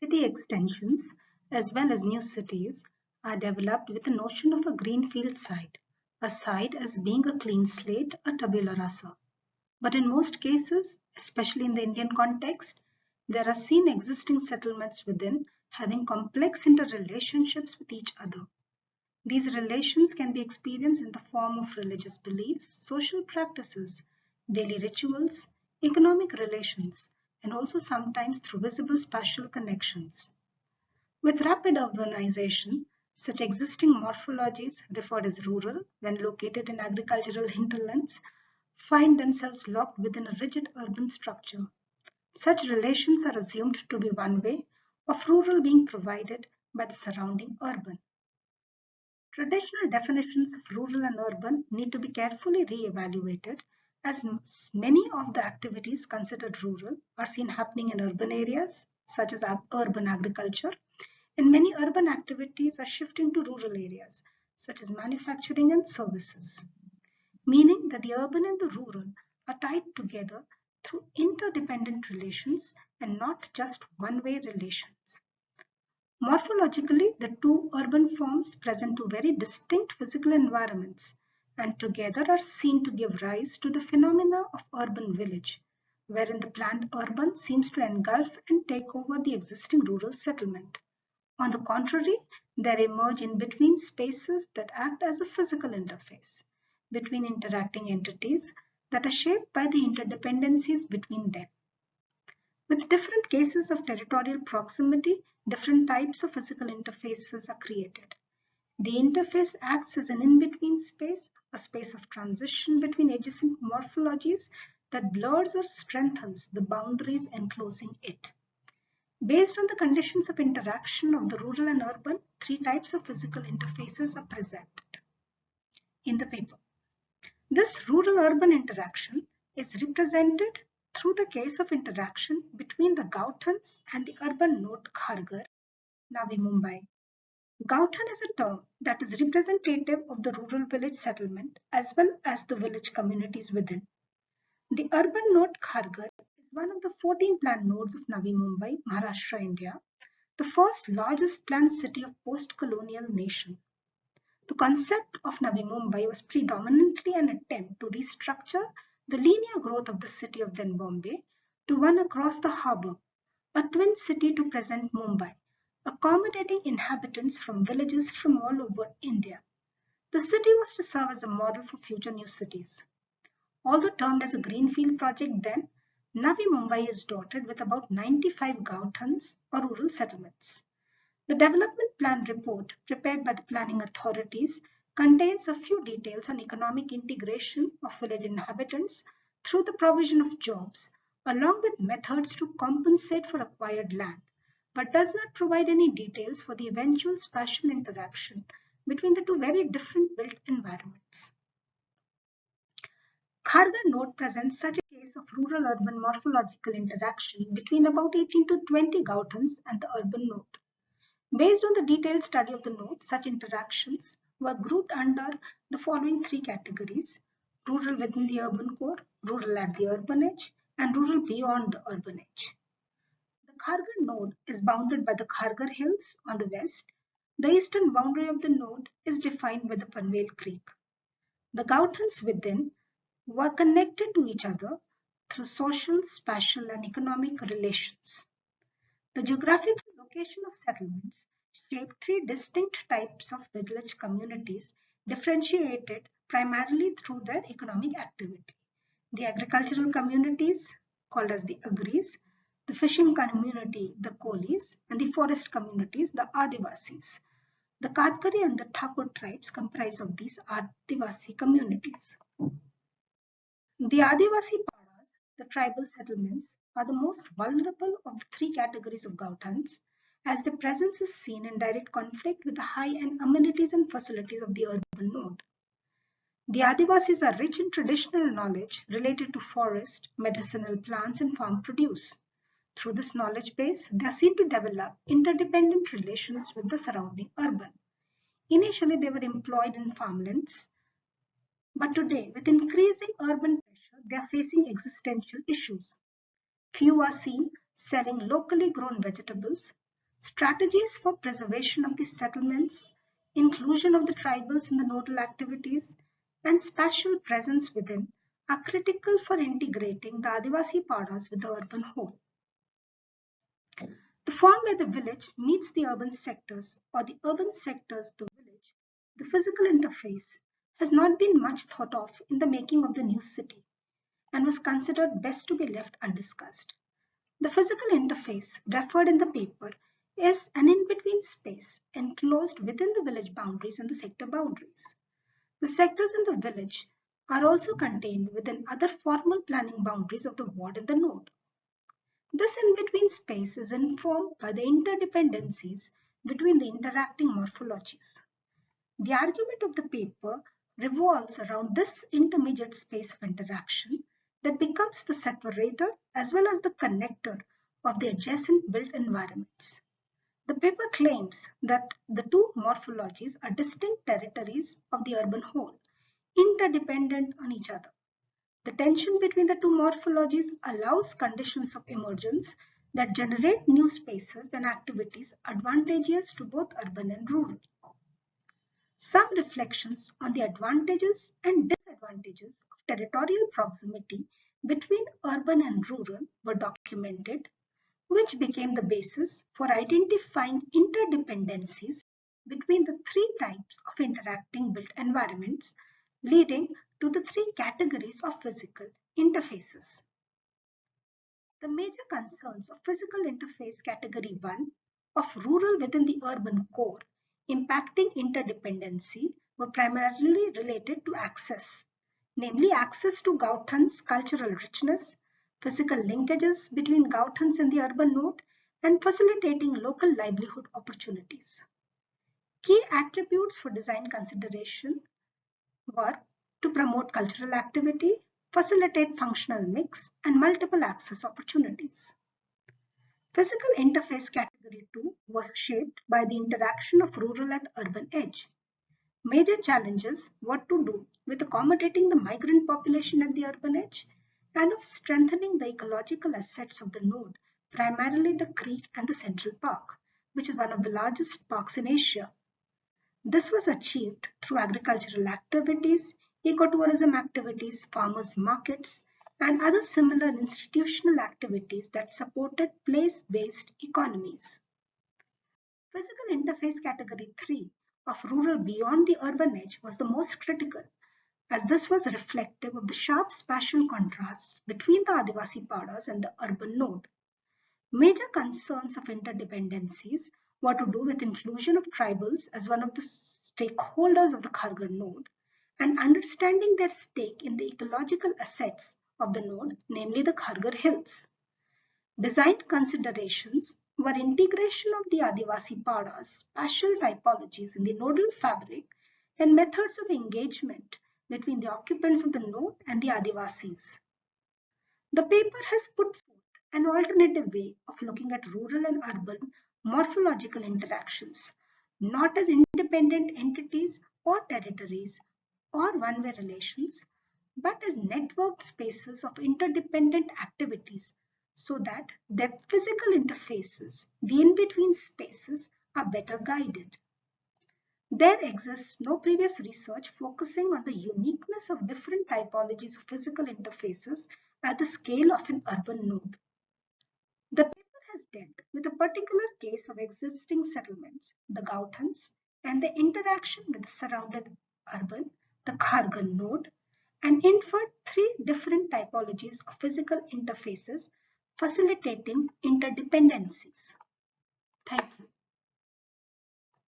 City extensions, as well as new cities, are developed with the notion of a greenfield site, a site as being a clean slate, a tabula rasa. But in most cases, especially in the Indian context, there are seen existing settlements within having complex interrelationships with each other. These relations can be experienced in the form of religious beliefs, social practices, daily rituals, economic relations, and also sometimes through visible spatial connections. With rapid urbanization, such existing morphologies, referred as rural when located in agricultural hinterlands, find themselves locked within a rigid urban structure. Such relations are assumed to be one way of rural being provided by the surrounding urban. Traditional definitions of rural and urban need to be carefully re-evaluated as many of the activities considered rural are seen happening in urban areas such as urban agriculture, and many urban activities are shifting to rural areas such as manufacturing and services, meaning that the urban and the rural are tied together through interdependent relations and not just one-way relations. Morphologically, the two urban forms present two very distinct physical environments and together are seen to give rise to the phenomena of urban village, wherein the planned urban seems to engulf and take over the existing rural settlement. On the contrary, there emerge in between spaces that act as a physical interface between interacting entities that are shaped by the interdependencies between them. With different cases of territorial proximity, different types of physical interfaces are created. The interface acts as an in-between space, a space of transition between adjacent morphologies that blurs or strengthens the boundaries enclosing it. Based on the conditions of interaction of the rural and urban, three types of physical interfaces are presented in the paper. This rural-urban interaction is represented through the case of interaction between the Gaothans and the urban node Khargarh, Navi, Mumbai. Gaothan is a term that is representative of the rural village settlement as well as the village communities within. The urban node Khargarh is one of the 14 planned nodes of Navi Mumbai, Maharashtra, India, the first largest planned city of post-colonial nation. The concept of Navi Mumbai was predominantly an attempt to restructure the linear growth of the city of then Bombay to one across the harbour, a twin city to present Mumbai, accommodating inhabitants from villages from all over India. The city was to serve as a model for future new cities. Although termed as a greenfield project then, Navi Mumbai is dotted with about 95 Gaothans or rural settlements. The development plan report prepared by the planning authorities contains a few details on economic integration of village inhabitants through the provision of jobs, along with methods to compensate for acquired land, but does not provide any details for the eventual spatial interaction between the two very different built environments. Khargarh node presents such a case of rural-urban morphological interaction between about 18 to 20 Gaothans and the urban node. Based on the detailed study of the node, such interactions were grouped under the following three categories: rural within the urban core, rural at the urban edge, and rural beyond the urban edge. The Khargarh node is bounded by the Khargarh Hills on the west. The eastern boundary of the node is defined by the Panvel Creek. The Gaothans within were connected to each other through social, spatial, and economic relations. The geographical location of settlements shaped three distinct types of village communities differentiated primarily through their economic activity. The agricultural communities, called as the Agris, the fishing community, the Kolis, and the forest communities, the Adivasis. The Kadkari and the Thakur tribes comprise of these Adivasi communities. The Adivasi Padas, the tribal settlements, are the most vulnerable of the three categories of Gauthans, as their presence is seen in direct conflict with the high-end amenities and facilities of the urban node. The Adivasis are rich in traditional knowledge related to forest, medicinal plants, and farm produce. Through this knowledge base, they are seen to develop interdependent relations with the surrounding urban. Initially, they were employed in farmlands, but today, with increasing urban pressure, they are facing existential issues. Few are seen selling locally grown vegetables. strategies for preservation of the settlements, inclusion of the tribals in the nodal activities, and spatial presence within are critical for integrating the Adivasi Padas with the urban whole. The form where the village meets the urban sectors or the urban sectors the village, the physical interface, has not been much thought of in the making of the new city and was considered best to be left undiscussed. The physical interface referred in the paper is an in-between space enclosed within the village boundaries and the sector boundaries. The sectors in the village are also contained within other formal planning boundaries of the ward and the node. This in-between space is informed by the interdependencies between the interacting morphologies. The argument of the paper revolves around this intermediate space of interaction that becomes the separator as well as the connector of the adjacent built environments. The paper claims that the two morphologies are distinct territories of the urban whole, interdependent on each other. The tension between the two morphologies allows conditions of emergence that generate new spaces and activities advantageous to both urban and rural. Some reflections on the advantages and disadvantages of territorial proximity between urban and rural were documented, which became the basis for identifying interdependencies between the three types of interacting built environments, leading to the three categories of physical interfaces. The major concerns of physical interface category 1 of rural within the urban core impacting interdependency were primarily related to access, namely access to Gaothan's cultural richness, physical linkages between Gaothans and the urban node, and facilitating local livelihood opportunities. Key attributes for design consideration were to promote cultural activity, facilitate functional mix, and multiple access opportunities. Physical interface category 2 was shaped by the interaction of rural and urban edge. Major challenges were to do with accommodating the migrant population at the urban edge and of strengthening the ecological assets of the node, primarily the creek and the Central Park, which is one of the largest parks in Asia. This was achieved through agricultural activities, ecotourism activities, farmers' markets, and other similar institutional activities that supported place-based economies. Physical interface category 3 of rural beyond the urban edge was the most critical, as this was reflective of the sharp spatial contrasts between the Adivasi Padas and the urban node. Major concerns of interdependencies were to do with inclusion of tribals as one of the stakeholders of the Khargarh node and understanding their stake in the ecological assets of the node, namely the Khargarh hills. Design considerations were integration of the Adivasi Padas, spatial typologies in the nodal fabric, and methods of engagement between the occupants of the node and the Adivasis. The paper has put forth an alternative way of looking at rural and urban morphological interactions, not as independent entities or territories or one-way relations, but as networked spaces of interdependent activities so that their physical interfaces, the in-between spaces, are better guided. There exists no previous research focusing on the uniqueness of different typologies of physical interfaces at the scale of an urban node. The paper has dealt with a particular case of existing settlements, the Gaothans, and the interaction with the surrounding urban, the Khargarh node, and inferred three different typologies of physical interfaces facilitating interdependencies. Thank you.